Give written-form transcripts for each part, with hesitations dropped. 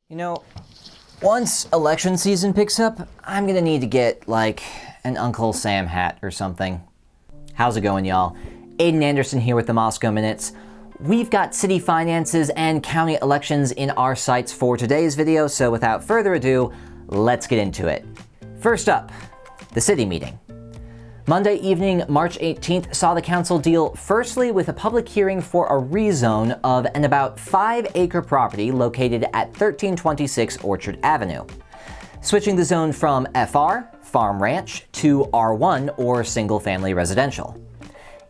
You know, once election season picks up, I'm gonna need to get, like, an Uncle Sam hat or something. How's it going, y'all? Aiden Anderson here with the Moscow Minutes. We've got city finances and county elections in our sights for today's video, so without further ado, let's get into it. First up, the city meeting. Monday evening, March 18th, saw the council deal firstly with a public hearing for a rezone of an about 5-acre property located at 1326 Orchard Avenue, switching the zone from FR, Farm Ranch, to R1, or Single Family Residential.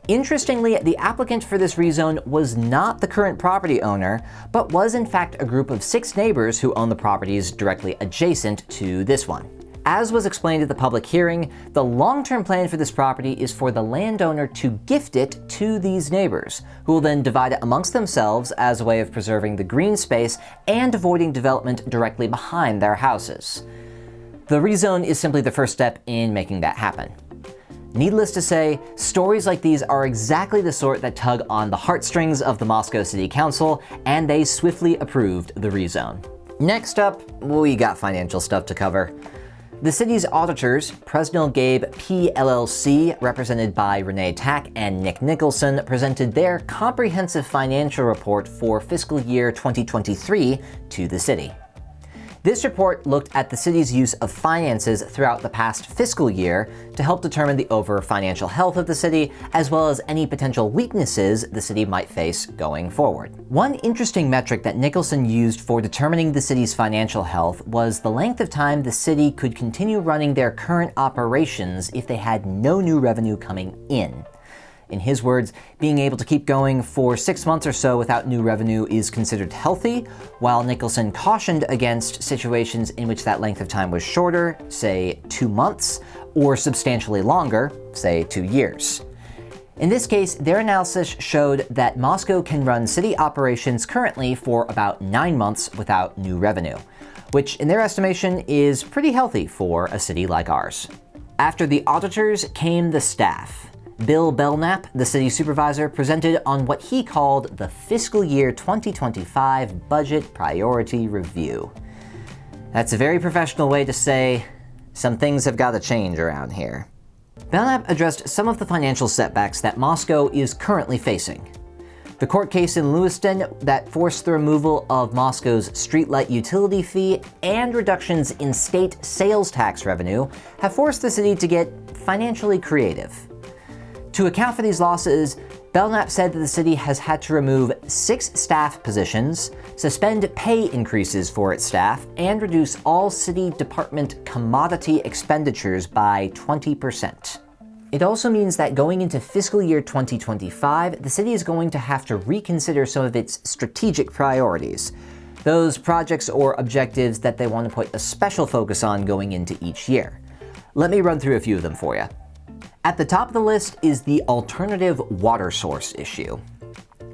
Interestingly, the applicant for this rezone was not the current property owner, but was in fact a group of 6 neighbors who own the properties directly adjacent to this one. As was explained at the public hearing, the long-term plan for this property is for the landowner to gift it to these neighbors, who will then divide it amongst themselves as a way of preserving the green space and avoiding development directly behind their houses. The rezone is simply the first step in making that happen. Needless to say, stories like these are exactly the sort that tug on the heartstrings of the Moscow City Council, and they swiftly approved the rezone. Next up, we got financial stuff to cover. The city's auditors, Presnell Gabe PLLC, represented by Renee Tack and Nick Nicholson, presented their comprehensive financial report for fiscal year 2023 to the city. This report looked at the city's use of finances throughout the past fiscal year to help determine the overall financial health of the city, as well as any potential weaknesses the city might face going forward. One interesting metric that Nicholson used for determining the city's financial health was the length of time the city could continue running their current operations if they had no new revenue coming in. In his words, being able to keep going for 6 months or so without new revenue is considered healthy, while Nicholson cautioned against situations in which that length of time was shorter, say 2 months, or substantially longer, say 2 years. In this case, their analysis showed that Moscow can run city operations currently for about 9 months without new revenue, which in their estimation is pretty healthy for a city like ours. After the auditors came the staff. Bill Belknap, the city supervisor, presented on what he called the fiscal year 2025 budget priority review. That's a very professional way to say some things have got to change around here. Belknap addressed some of the financial setbacks that Moscow is currently facing. The court case in Lewiston that forced the removal of Moscow's streetlight utility fee and reductions in state sales tax revenue have forced the city to get financially creative. To account for these losses, Belknap said that the city has had to remove 6 staff positions, suspend pay increases for its staff, and reduce all city department commodity expenditures by 20%. It also means that going into fiscal year 2025, the city is going to have to reconsider some of its strategic priorities, those projects or objectives that they want to put a special focus on going into each year. Let me run through a few of them for you. At the top of the list is the alternative water source issue.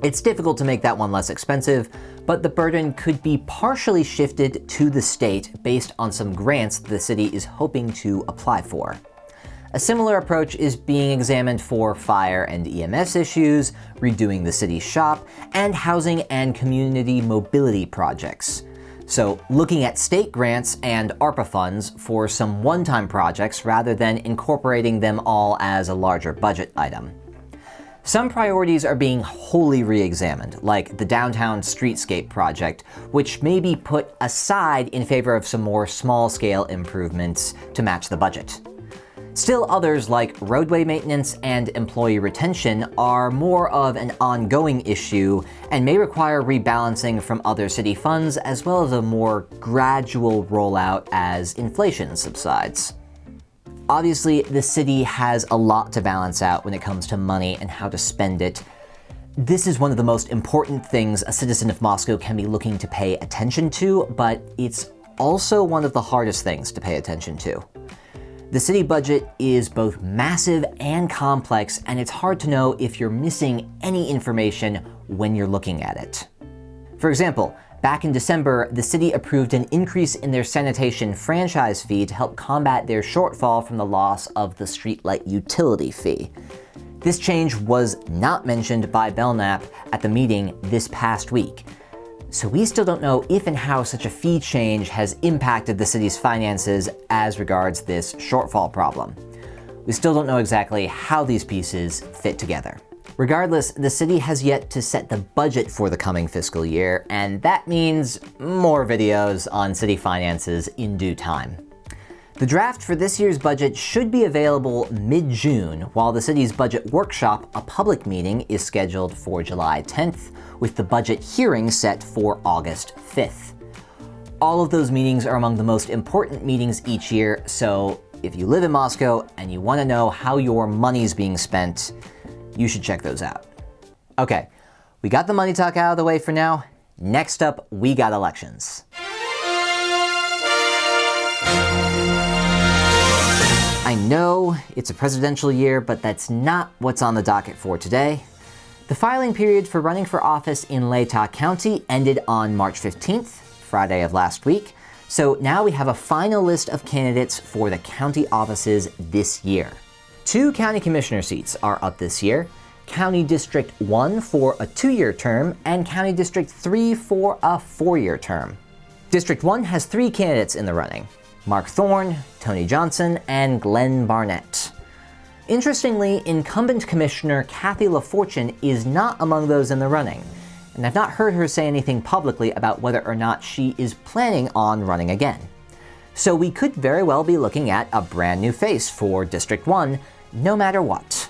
It's difficult to make that one less expensive, but the burden could be partially shifted to the state based on some grants the city is hoping to apply for. A similar approach is being examined for fire and EMS issues, redoing the city's shop, and housing and community mobility projects. So looking at state grants and ARPA funds for some one-time projects rather than incorporating them all as a larger budget item. Some priorities are being wholly re-examined, like the downtown streetscape project, which may be put aside in favor of some more small-scale improvements to match the budget. Still others, like roadway maintenance and employee retention, are more of an ongoing issue and may require rebalancing from other city funds, as well as a more gradual rollout as inflation subsides. Obviously, the city has a lot to balance out when it comes to money and how to spend it. This is one of the most important things a citizen of Moscow can be looking to pay attention to, but it's also one of the hardest things to pay attention to. The city budget is both massive and complex, and it's hard to know if you're missing any information when you're looking at it. For example, back in December, the city approved an increase in their sanitation franchise fee to help combat their shortfall from the loss of the streetlight utility fee. This change was not mentioned by Belknap at the meeting this past week. So we still don't know if and how such a fee change has impacted the city's finances as regards this shortfall problem. We still don't know exactly how these pieces fit together. Regardless, the city has yet to set the budget for the coming fiscal year, and that means more videos on city finances in due time. The draft for this year's budget should be available mid-June, while the city's budget workshop, a public meeting, is scheduled for July 10th, with the budget hearing set for August 5th. All of those meetings are among the most important meetings each year, so if you live in Moscow and you want to know how your money's being spent, you should check those out. Okay, we got the money talk out of the way for now. Next up, we got elections. I know it's a presidential year, but that's not what's on the docket for today. The filing period for running for office in Latah County ended on March 15th, Friday of last week, so now we have a final list of candidates for the county offices this year. 2 county commissioner seats are up this year, County District 1 for a 2-year term, and County District 3 for a 4-year term. District 1 has 3 candidates in the running: Mark Thorne, Tony Johnson, and Glen Barnett. Interestingly, incumbent Commissioner Kathy LaFortune is not among those in the running, and I've not heard her say anything publicly about whether or not she is planning on running again. So we could very well be looking at a brand new face for District 1, no matter what.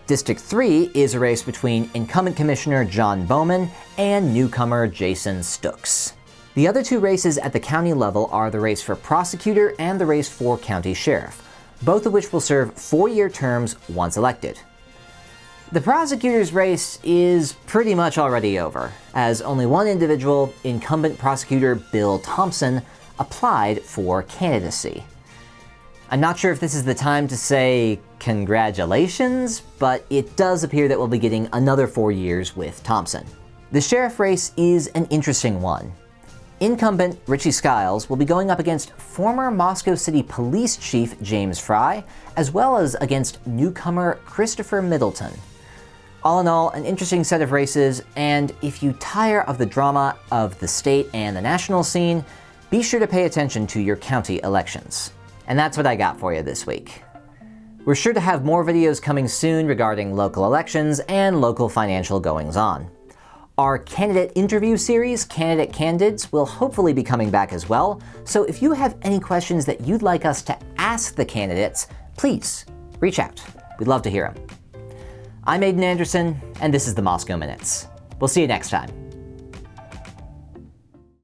District 3 is a race between incumbent Commissioner John Bowman and newcomer Jason Stooks. The other 2 races at the county level are the race for prosecutor and the race for county sheriff, both of which will serve 4-year terms once elected. The prosecutor's race is pretty much already over, as only one individual, incumbent prosecutor Bill Thompson, applied for candidacy. I'm not sure if this is the time to say congratulations, but it does appear that we'll be getting another 4 years with Thompson. The sheriff race is an interesting one. Incumbent Richie Skiles will be going up against former Moscow City Police Chief James Fry, as well as against newcomer Christopher Middleton. All in all, an interesting set of races, and if you tire of the drama of the state and the national scene, be sure to pay attention to your county elections. And that's what I got for you this week. We're sure to have more videos coming soon regarding local elections and local financial goings-on. Our candidate interview series, Candidate Candids, will hopefully be coming back as well, so if you have any questions that you'd like us to ask the candidates, please reach out. We'd love to hear them. I'm Aiden Anderson, and this is the Moscow Minutes. We'll see you next time.